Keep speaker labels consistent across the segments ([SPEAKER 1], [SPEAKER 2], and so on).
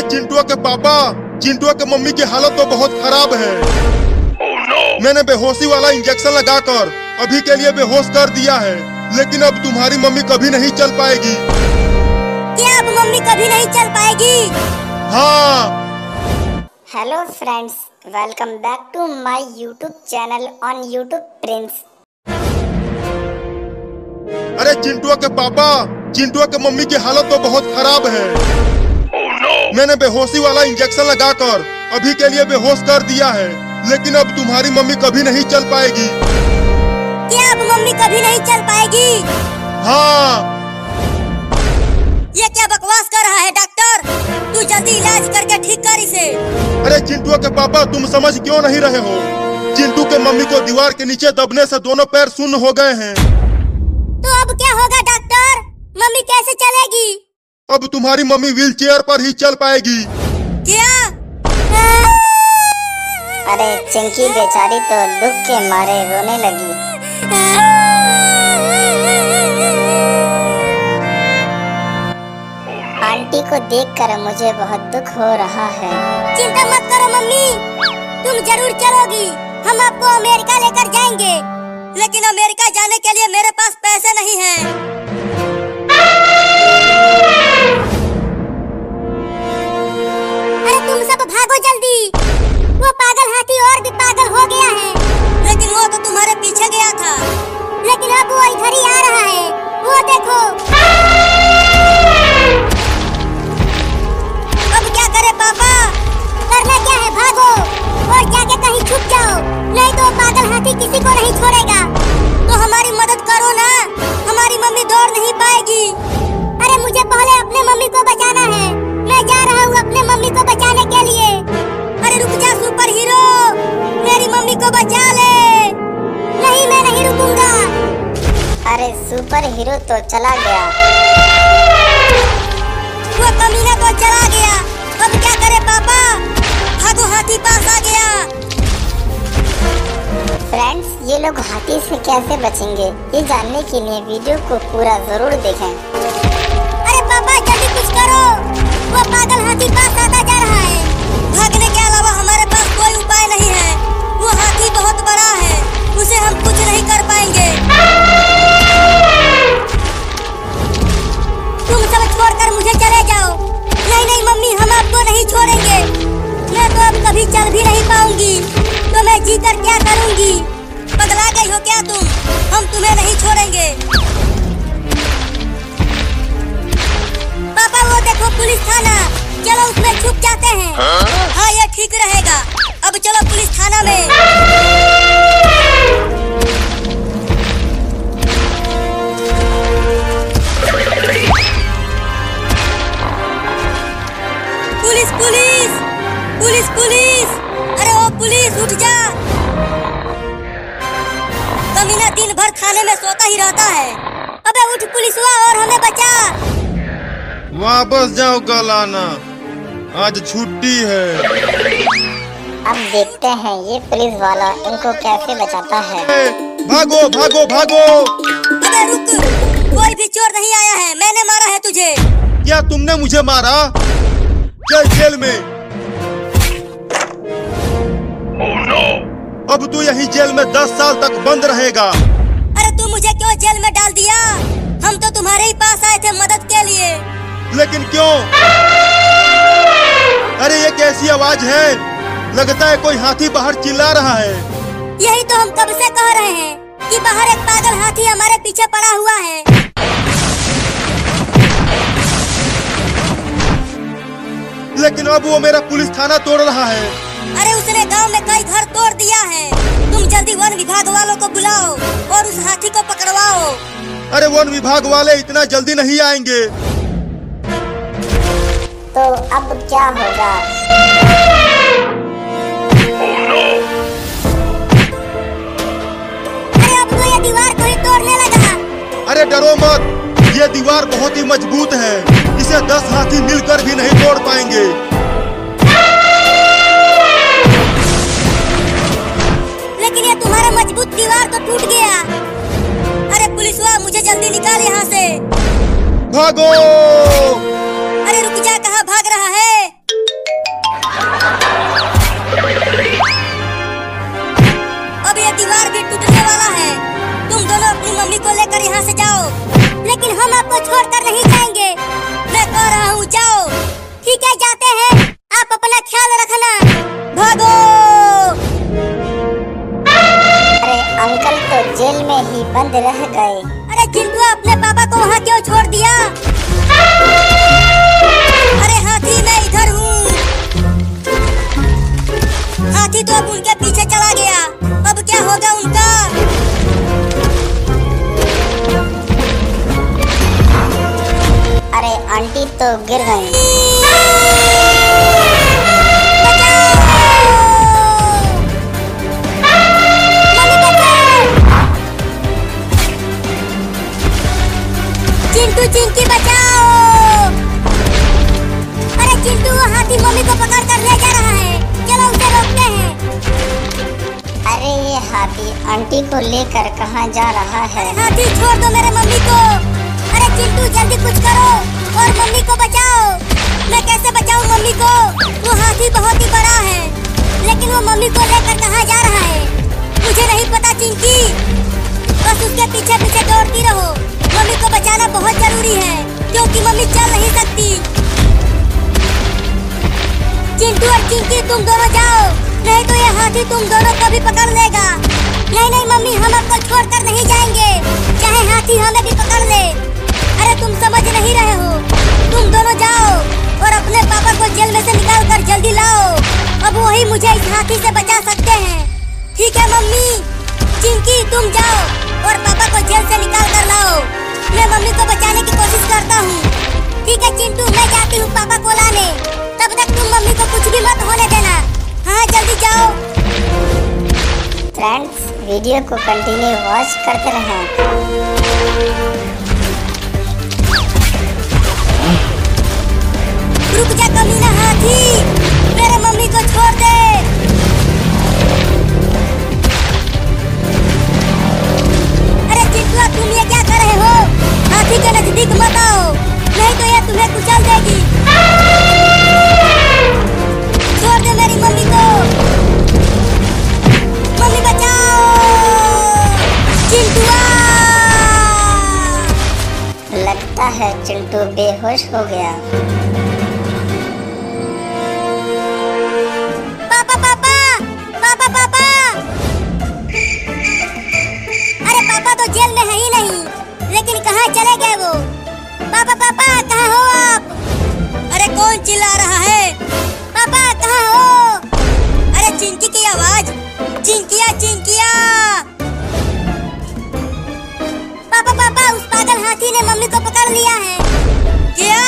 [SPEAKER 1] चिंटुआ के पापा, चिंटुआ के मम्मी की हालत तो बहुत खराब है। मैंने बेहोशी वाला इंजेक्शन लगाकर अभी के लिए बेहोश कर दिया है, लेकिन अब तुम्हारी मम्मी कभी नहीं चल पाएगी।
[SPEAKER 2] क्या अब मम्मी कभी नहीं चल पाएगी?
[SPEAKER 1] हाँ।
[SPEAKER 2] Hello friends, welcome back to my YouTube channel on YouTube Prince.
[SPEAKER 1] अरे चिंटुआ के पापा, चिंटुआ के मम्मी की हालत तो बहुत खराब है। मैंने बेहोशी वाला इंजेक्शन लगाकर अभी के लिए बेहोश कर दिया है, लेकिन अब तुम्हारी मम्मी कभी नहीं चल पाएगी।
[SPEAKER 2] क्या अब मम्मी कभी नहीं चल पाएगी?
[SPEAKER 1] हाँ।
[SPEAKER 2] ये क्या बकवास कर रहा है डॉक्टर? तू जल्दी इलाज करके ठीक कर इसे।
[SPEAKER 1] अरे चिंटुआ के पापा, तुम समझ क्यों नहीं रहे हो? चिंटू के मम्मी को दीवार के नीचे दबने से दोनों पैर शून्य हो गए हैं।
[SPEAKER 2] तो अब क्या होगा डॉक्टर? मम्मी कैसे चलेगी?
[SPEAKER 1] अब तुम्हारी मम्मी व्हीलचेयर पर ही चल पाएगी।
[SPEAKER 2] क्या?
[SPEAKER 3] अरे चिंकी बेचारी तो दुख के मारे रोने लगी। आंटी को देखकर मुझे बहुत दुख हो रहा है।
[SPEAKER 2] चिंता मत करो मम्मी, तुम जरूर चलोगी। हम आपको अमेरिका लेकर जाएंगे, लेकिन अमेरिका जाने के लिए मेरे पास पैसे नहीं हैं। अरे तुम सब भागो जल्दी, वो पागल हाथी और भी पागल हो गया है। लेकिन वो तो तुम्हारे पीछे गया था। लेकिन अब वो इधर ही आ रहा है, वो देखो। अब क्या करे पापा? करना क्या है, भागो और जाके कहीं छुप जाओ, नहीं तो पागल हाथी किसी को नहीं छोड़ेगा। तो हमारी मदद करो ना, हमारी मम्मी दौड़ नहीं पाएगी। अरे मुझे पहले अपने मम्मी को बचाना है, मैं जा रहा हूँ अपने मम्मी को बचाने के लिए। अरे रुक जा सुपर हीरो, मेरी मम्मी को बचा ले। नहीं, मैं नहीं रुकूंगा।
[SPEAKER 3] अरे सुपर हीरो तो चला गया।
[SPEAKER 2] वो कमीना तो चला गया, अब क्या करे पापा? भागो, हाथी पास आ गया।
[SPEAKER 3] फ्रेंड्स, ये लोग हाथी से कैसे बचेंगे, ये जानने के लिए वीडियो को पूरा जरूर देखें।
[SPEAKER 2] अरे पापा जल्दी कुछ करो, वो पागल हाथी पास आता जा रहा है। भागने के अलावा हमारे पास कोई उपाय नहीं है। वो हाथी बहुत बड़ा है, उसे हम कुछ नहीं कर पाएंगे। तुम सब छोड़कर मुझे चले जाओ। नहीं नहीं मम्मी, हम आपको नहीं छोड़ेंगे। मैं तो अब कभी चल भी नहीं पाऊंगी, तो मैं जीकर क्या करूंगी? पगला गई हो क्या तुम? हम तुम्हें नहीं छोड़ेंगे। पापा वो देखो पुलिस थाना, चलो उसमें छुप जाते हैं। हाँ ये ठीक रहेगा। अब चलो पुलिस थाना में। पुलिस पुलिस पुलिस पुलिस, अरे ओ पुलिस उठ जा। कमीना दिन भर थाने में सोता ही रहता है। अबे उठ पुलिसवा और हमें बचा।
[SPEAKER 1] वापस जाओ गलाना, आज छुट्टी है।
[SPEAKER 3] अब देखते हैं ये पुलिस वाला इनको कैसे बचाता है।
[SPEAKER 1] भागो भागो भागो।
[SPEAKER 2] अबे रुक, कोई भी चोर नहीं आया है, मैंने मारा है तुझे।
[SPEAKER 1] क्या तुमने मुझे मारा? चल जेल में। अब तू यही जेल में 10 साल तक बंद रहेगा।
[SPEAKER 2] अरे तू मुझे क्यों जेल में डाल दिया? हम तो तुम्हारे ही पास आए थे मदद के लिए।
[SPEAKER 1] लेकिन क्यों? अरे ये कैसी आवाज है? लगता है कोई हाथी बाहर चिल्ला रहा है।
[SPEAKER 2] यही तो हम कब से कह रहे हैं कि बाहर एक पागल हाथी हमारे पीछे पड़ा हुआ है।
[SPEAKER 1] लेकिन अब वो मेरा पुलिस थाना तोड़ रहा है।
[SPEAKER 2] अरे उसने गांव में कई घर तोड़ दिया है। तुम जल्दी वन विभाग वालों को बुलाओ और उस हाथी को पकड़वाओ।
[SPEAKER 1] अरे वन विभाग वाले इतना जल्दी नहीं आएंगे।
[SPEAKER 3] तो अब क्या होगा?
[SPEAKER 2] अरे अब तो ये दीवार को ही तोड़ने लगा।
[SPEAKER 1] अरे डरो मत, ये दीवार बहुत ही मजबूत है, इसे 10 हाथी मिलकर भी नहीं तोड़ पाएंगे।
[SPEAKER 2] लेकिन ये तुम्हारा मजबूत दीवार तो टूट गया। अरे पुलिसवा मुझे जल्दी निकाल यहाँ से।
[SPEAKER 1] भागो।
[SPEAKER 2] अरे रुक जा, कहाँ भाग रहा है?
[SPEAKER 3] शायद रह गए।
[SPEAKER 2] अरे चिंटू अपने पापा को वहाँ क्यों छोड़ दिया? अरे हाथी मैं इधर हूँ। हाथी तो अब उनके पीछे चला गया, अब क्या होगा उनका?
[SPEAKER 3] अरे आंटी तो गिर गई।
[SPEAKER 2] चिंटू चिंकी बचाओ! अरे चिंटू वो हाथी मम्मी को पकड़ कर ले जा रहा है, चलो उसे रोकते हैं।
[SPEAKER 3] अरे ये हाथी आंटी को लेकर कहाँ जा रहा है?
[SPEAKER 2] हाथी छोड़ दो मेरे मम्मी को। अरे चिंटू जल्दी कुछ करो और मम्मी को बचाओ। मैं कैसे बचाऊं मम्मी को? वो हाथी बहुत ही बड़ा है, लेकिन वो मम्मी को लेकर कहाँ जा रहा है मुझे नहीं पता चिंकी। बस उसके पीछे पीछे दौड़ती रहो। मम्मी को बचाना बहुत जरूरी है, क्योंकि मम्मी चल नहीं सकती। चिंटू और चिंकी तुम दोनों जाओ, नहीं तो ये हाथी तुम दोनों को भी पकड़ लेगा। नहीं नहीं मम्मी, हम आपको छोड़कर नहीं जाएंगे, चाहे हाथी हमें भी पकड़ ले। अरे तुम समझ नहीं रहे हो, तुम दोनों जाओ और अपने पापा को जेल में से निकाल कर जल्दी लाओ। अब वही मुझे इस हाथी से बचा सकते हैं। ठीक है मम्मी। चिंकी तुम जाओ और पापा को जेल से निकाल कर लाओ। मैं मम्मी को बचाने की कोशिश करता हूँ। ठीक है चिंटू, मैं जाती हूँ पापा को लाने। तब तक तुम मम्मी को कुछ भी मत होने देना। हाँ जल्दी जाओ।
[SPEAKER 3] फ्रेंड्स, वीडियो को कंटिन्यू वॉच करते रहें।
[SPEAKER 2] रुक जा कमीना हाथी, मेरे मम्मी को छोड़ दे। अरे चिंटू तुम ये क्या कर रहे हो? हाथी के नजदीक मत आओ, नहीं तो ये तुम्हें कुचल देगी। छोड़ दे मेरी मम्मी को। मम्मी बचाओ। चिंटू
[SPEAKER 3] लगता है चिंटू बेहोश हो गया।
[SPEAKER 2] पापा पापा पापा पापा! अरे पापा तो जेल में है ही नहीं, लेकिन कहाँ चले गए वो? पापा पापा कहाँ हो आप? अरे कौन चिल्ला रहा है? पापा कहाँ हो? अरे चिंकी की आवाज, चिंकिया चिंकिया। पापा पापा उस पागल हाथी ने मम्मी को पकड़ लिया है। क्या?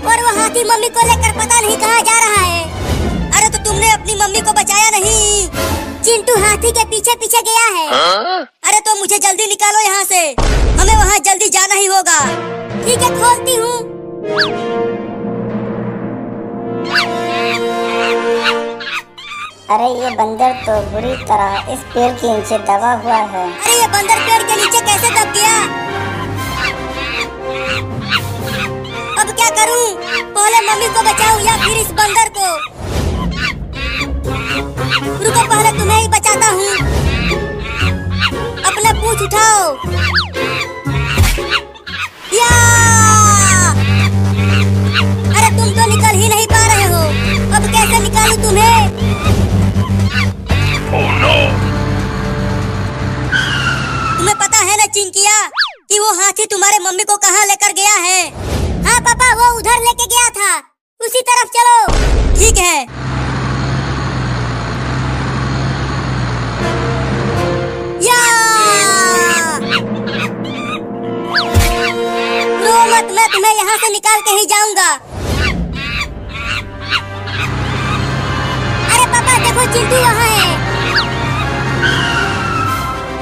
[SPEAKER 2] और वो हाथी मम्मी को लेकर पता नहीं कहाँ जा रहा है। अरे तो तुमने अपनी मम्मी को बचाया नहीं? चिंटू हाथी के पीछे पीछे गया है। अरे तो मुझे जल्दी निकालो यहाँ से, हमें वहाँ जल्दी जाना ही होगा। ठीक है खोलती हूँ।
[SPEAKER 3] अरे ये बंदर तो बुरी तरह इस पेड़ के नीचे दबा हुआ है।
[SPEAKER 2] अरे ये बंदर पेड़ के नीचे कैसे दब गया? अब क्या करूँ? पहले मम्मी को बचाऊं या फिर इस बंदर को? रुको पहले तुम्हें ही बचाता हूँ। अपना पूंछ उठाओ। या! अरे तुम तो निकल ही नहीं पा रहे हो, अब कैसे निकालूं तुम्हें? तुम्हें पता है ना चिंकिया कि वो हाथी तुम्हारे मम्मी को कहाँ लेकर गया है? हाँ पापा, वो उधर लेके गया था, उसी तरफ चलो। ठीक है। या! रो मत, मैं तुम्हें यहाँ से निकाल के ही जाऊंगा। अरे पापा देखो चिंटू वहाँ है।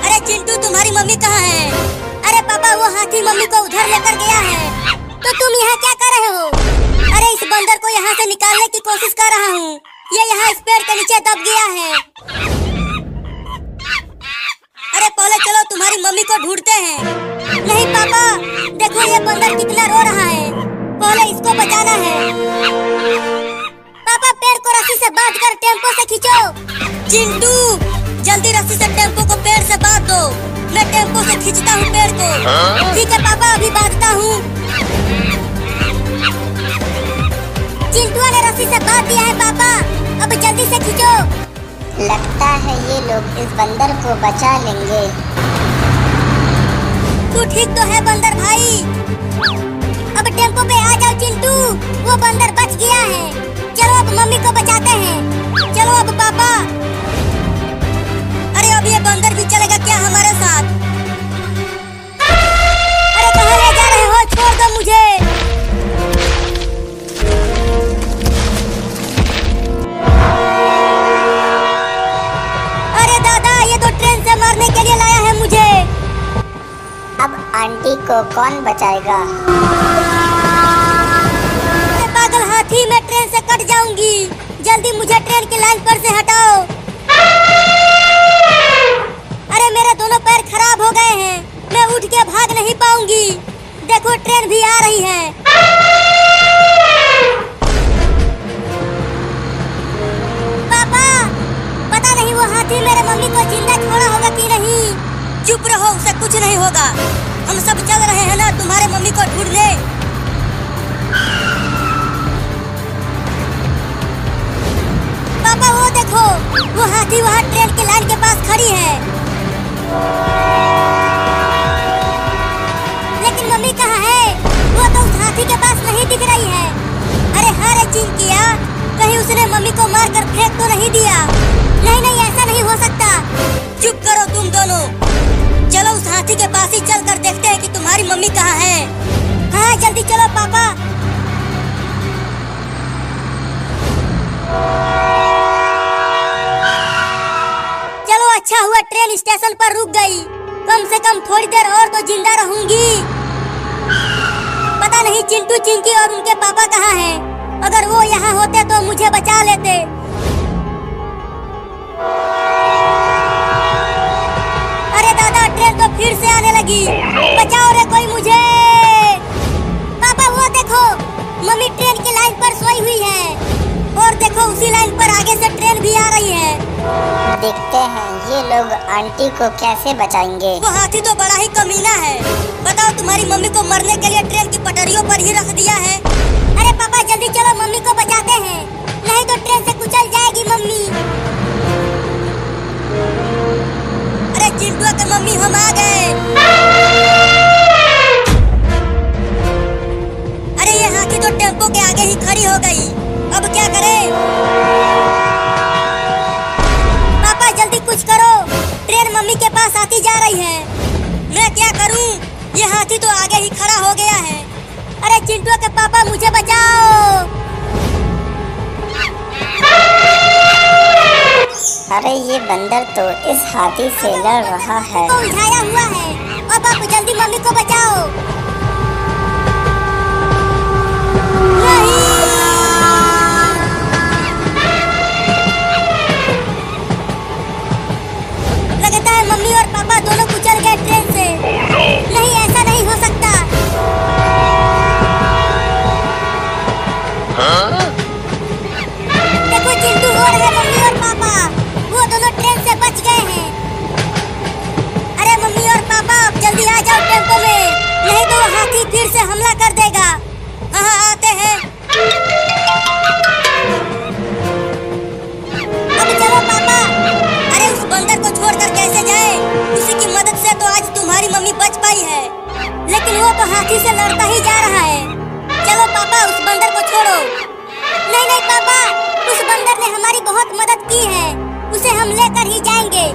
[SPEAKER 2] अरे चिंटू तुम्हारी मम्मी कहाँ है? अरे पापा वो हाथी मम्मी को उधर लेकर गया है। तो तुम यहाँ क्या कर रहे हो? अरे इस बंदर को यहाँ से निकालने की कोशिश कर रहा हूँ, ये यहाँ इस पेड़ के नीचे दब गया है। अरे पहले चलो तुम्हारी मम्मी को ढूंढते हैं। नहीं पापा, देखो ये बंदर कितना रो रहा है, पहले इसको बचाना है। पापा पेड़ को रस्सी से बांध कर टेम्पो से खींचो। चिंटू जल्दी रस्सी से टेम्पो को पेड़ से बांध दो, मैं टेम्पो से खींचता हूँ पेड़ को। ठीक है पापा, अभी बांधता हूँ। चिंटू ने रस्सी से बांध दिया है पापा, अब जल्दी से खींचो।
[SPEAKER 3] लगता है ये लोग इस बंदर को बचा लेंगे।
[SPEAKER 2] तू ठीक तो है बंदर भाई? अब टेम्पो पे आ जाओ चिंटू, वो बंदर बच गया है। चलो अब मम्मी को बचाते हैं। चलो अब पापा। अरे अब ये बंदर भी चलेगा क्या हमारे साथ? अरे कहाँ ले जा रहे हो? छोड़ दो मुझे। अरे दादा, ये तो ट्रेन से मारने के लिए लाया है मुझे।
[SPEAKER 3] अब आंटी को कौन बचाएगा?
[SPEAKER 2] पागल हाथी, मैं ट्रेन से कट जाऊंगी। जल्दी मुझे ट्रेन की लाइन पर से हटाओ। अरे मेरे दोनों पैर खराब हो गए हैं, मैं उठ के भाग नहीं पाऊंगी। देखो ट्रेन भी आ रही है। पापा, पता नहीं वो हाथी मेरे मम्मी को जिंदा छोड़ा होगा कि नहीं। चुप रहो, उसे कुछ नहीं होगा। हम सब चल रहे हैं ना तुम्हारे मम्मी को ढूंढने। पापा वो देखो, वो हाथी वहाँ ट्रेन की लाइन के पास खड़ी है। लेकिन मम्मी कहाँ है? वो तो उस हाथी के पास नहीं दिख रही है। अरे हाँ रे चिंकिया, कहीं उसने मम्मी को मारकर फेंक तो नहीं दिया? नहीं नहीं, ऐसा नहीं हो सकता। चुप करो तुम दोनों। चलो उस हाथी के पास ही चलकर देखते हैं कि तुम्हारी मम्मी कहाँ है। हाँ जल्दी चलो पापा। चलो अच्छा हुआ ट्रेन स्टेशन पर रुक गई। कम से कम थोड़ी देर और तो जिंदा रहूंगी। पता नहीं चिंटू चिंकी और उनके पापा कहाँ हैं। अगर वो यहाँ होते तो मुझे बचा लेते। अरे दादा, ट्रेन तो फिर से आने लगी। बचाओ रे कोई मुझे। पापा वो देखो, मम्मी ट्रेन की लाइन पर सोई हुई है। और देखो उसी लाइन पर आगे से ट्रेन भी आ रही है।
[SPEAKER 3] देखते हैं ये लोग आंटी को कैसे बचाएंगे।
[SPEAKER 2] वो हाथी तो बड़ा ही कमीना है। बताओ, तुम्हारी मम्मी को मरने के लिए ट्रेन की पटरियों पर ही रख दिया है। अरे पापा जल्दी चलो, मम्मी को बचाते हैं, नहीं तो ट्रेन से कुचल जाएगी मम्मी। अरे चिंटू के मम्मी, हम आ गए। अरे ये हाथी तो टेम्पो के आगे ही खड़ी हो गई। अब क्या करें? पापा जल्दी कुछ करो, ट्रेन मम्मी के पास आती जा रही है। मैं क्या करूं? ये हाथी तो आगे ही खड़ा हो गया है। अरे चिंटू के पापा, मुझे बचाओ।
[SPEAKER 3] अरे ये बंदर तो इस हाथी से लड़ रहा है।
[SPEAKER 2] तो उलझाया हुआ है। अब आप जल्दी मम्मी को बचाओ। नहीं। लगता है मम्मी और पापा दोनों कुचल गए ट्रेन से। नहीं, ऐसा नहीं हो सकता। देखो चिंटू और है मम्मी और पापा, वो दोनों ट्रेन से बच गए हैं। अरे मम्मी और पापा, आप जल्दी आ जाओ टेम्पो में, नहीं तो वो हाथी फिर से हमला कर देगा। हाँ आते हैं। अब चलो पापा। अरे उस बंदर को छोड़कर कैसे जाए? उसी की मदद से तो आज तुम्हारी मम्मी बच पाई है। लेकिन वो तो हाथी से लड़ता ही जा रहा है। चलो पापा, उस बंदर को छोड़ो। नहीं नहीं पापा, उस बंदर ने हमारी बहुत मदद की है, उसे हम लेकर ही जाएंगे।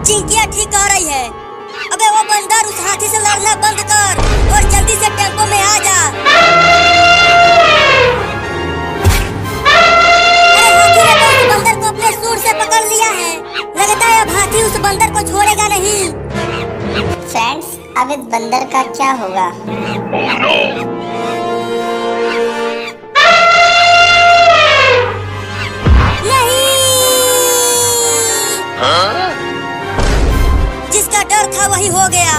[SPEAKER 2] चिंकिया ठीक कह रही है। अबे वो बंदर, उस हाथी से लड़ना बंद कर और जल्दी से टेम्पो में आ जा। अरे हाथी ने तो उस बंदर को अपने सूंड से पकड़ लिया है। लगता है अब हाथी उस बंदर को छोड़ेगा नहीं।
[SPEAKER 3] फ्रेंड्स, अब इस बंदर का क्या होगा?
[SPEAKER 2] जिसका डर था वही हो गया।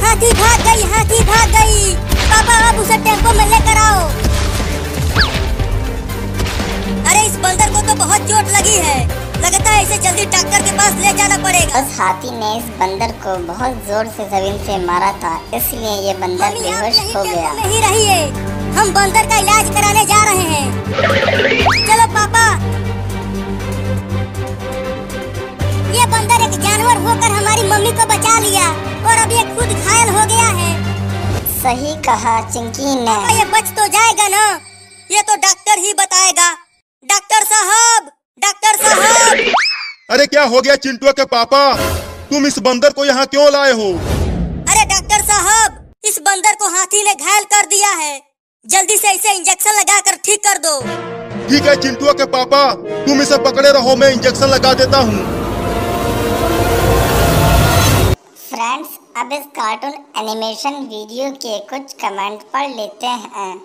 [SPEAKER 2] हाथी भाग गई, हाथी भाग गई। पापा अब उसे टेम्पो में लेकर आओ। अरे इस बंदर को तो बहुत चोट लगी है। लगता है इसे जल्दी डॉक्टर के पास ले जाना पड़ेगा।
[SPEAKER 3] उस हाथी ने इस बंदर को बहुत जोर से जमीन से मारा था, इसलिए ये बंदर बेहोश हो गया।
[SPEAKER 2] नहीं रहिए, हम बंदर का इलाज कराने जा रहे हैं। चलो पापा। ये बंदर एक जानवर होकर हमारी मम्मी को बचा लिया और अब ये खुद घायल हो गया है।
[SPEAKER 3] सही कहा चिंकी ने।
[SPEAKER 2] ये बच तो जाएगा ना? ये तो डॉक्टर ही बताएगा। डॉक्टर साहब, डॉक्टर साहब।
[SPEAKER 1] अरे क्या हो गया चिंटू के पापा? तुम इस बंदर को यहाँ क्यों लाए हो?
[SPEAKER 2] अरे डॉक्टर साहब, इस बंदर को हाथी ने घायल कर दिया है। जल्दी से इसे इंजेक्शन लगाकर ठीक कर दो।
[SPEAKER 1] ठीक है चिंटू के पापा, तुम इसे पकड़े रहो, मैं इंजेक्शन लगा देता हूँ।
[SPEAKER 3] फ्रेंड्स, अब इस कार्टून एनिमेशन वीडियो के कुछ कमेंट पढ़ लेते हैं।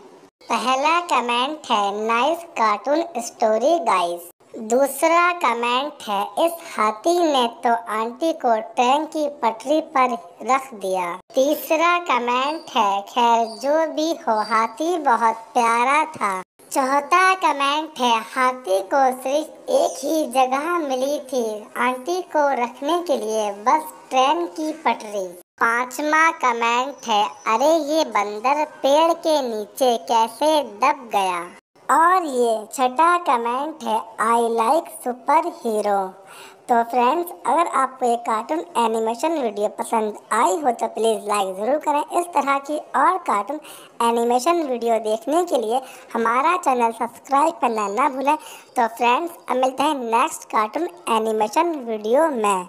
[SPEAKER 3] पहला कमेंट है नाइस कार्टून स्टोरी गाइस। दूसरा कमेंट है इस हाथी ने तो आंटी को ट्रेन की पटरी पर रख दिया। तीसरा कमेंट है खैर जो भी हो हाथी बहुत प्यारा था। चौथा कमेंट है हाथी को सिर्फ एक ही जगह मिली थी आंटी को रखने के लिए, बस ट्रेन की पटरी। पांचवा कमेंट है अरे ये बंदर पेड़ के नीचे कैसे दब गया। और ये छठा कमेंट है आई लाइक सुपर हीरो। तो फ्रेंड्स, अगर आपको ये कार्टून एनिमेशन वीडियो पसंद आई हो तो प्लीज़ लाइक ज़रूर करें। इस तरह की और कार्टून एनिमेशन वीडियो देखने के लिए हमारा चैनल सब्सक्राइब करना ना भूलें। तो फ्रेंड्स, अब मिलते हैं नेक्स्ट कार्टून एनिमेशन वीडियो में।